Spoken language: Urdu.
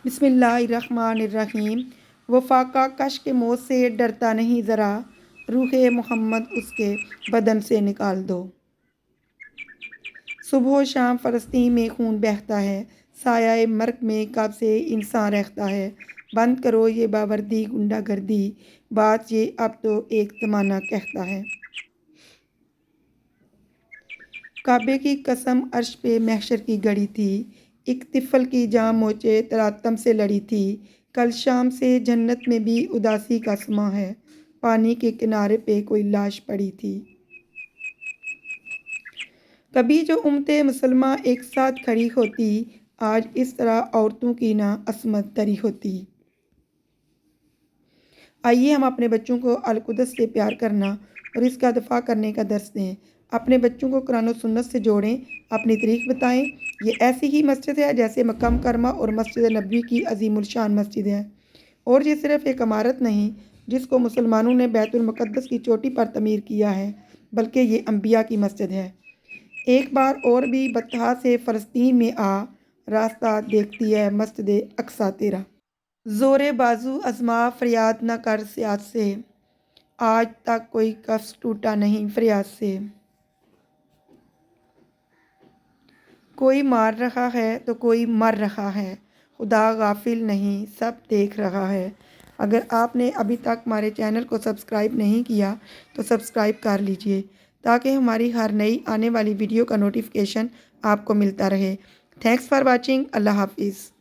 بسم اللہ الرحمن الرحیم۔ وہ فاقہ کش کے موت سے ڈرتا نہیں ذرا، روح محمد اس کے بدن سے نکال دو۔ صبح و شام فلسطین میں خون بہتا ہے، سایہ مرگ میں کب سے انسان رہتا ہے۔ بند کرو یہ باوردی گنڈا گردی، بات یہ اب تو ایک زمانہ کہتا ہے۔ کعبے کی قسم عرش پہ محشر کی گڑی تھی، ایک طفل کی جاں موچے تلاتم سے لڑی تھی۔ کل شام سے جنت میں بھی اداسی کا سماں ہے، پانی کے کنارے پہ کوئی لاش پڑی تھی۔ کبھی جو امتیں مسلمہ ایک ساتھ کھڑی ہوتی، آج اس طرح عورتوں کی نہ عصمت دری ہوتی۔ آئیے ہم اپنے بچوں کو القدس سے پیار کرنا اور اس کا دفاع کرنے کا درس دیں، اپنے بچوں کو قرآن و سنت سے جوڑیں، اپنی تاریخ بتائیں۔ یہ ایسی ہی مسجد ہے جیسے مکہ مکرمہ اور مسجد نبوی کی عظیم الشان مسجد ہے، اور یہ صرف ایک عمارت نہیں جس کو مسلمانوں نے بیت المقدس کی چوٹی پر تعمیر کیا ہے، بلکہ یہ انبیاء کی مسجد ہے۔ ایک بار اور بھی بطحا سے فلسطین میں آ، راستہ دیکھتی ہے مسجد اقصیٰ تیرا۔ زور بازو آزما فریاد نہ کر سیاد سے، آج تک کوئی کفس ٹوٹا نہیں فریاد سے۔ کوئی مار رہا ہے تو کوئی مر رہا ہے، خدا غافل نہیں سب دیکھ رہا ہے۔ اگر آپ نے ابھی تک ہمارے چینل کو سبسکرائب نہیں کیا تو سبسکرائب کر لیجئے تاکہ ہماری ہر نئی آنے والی ویڈیو کا نوٹیفیکیشن آپ کو ملتا رہے۔ Thanks for watching. اللہ حافظ۔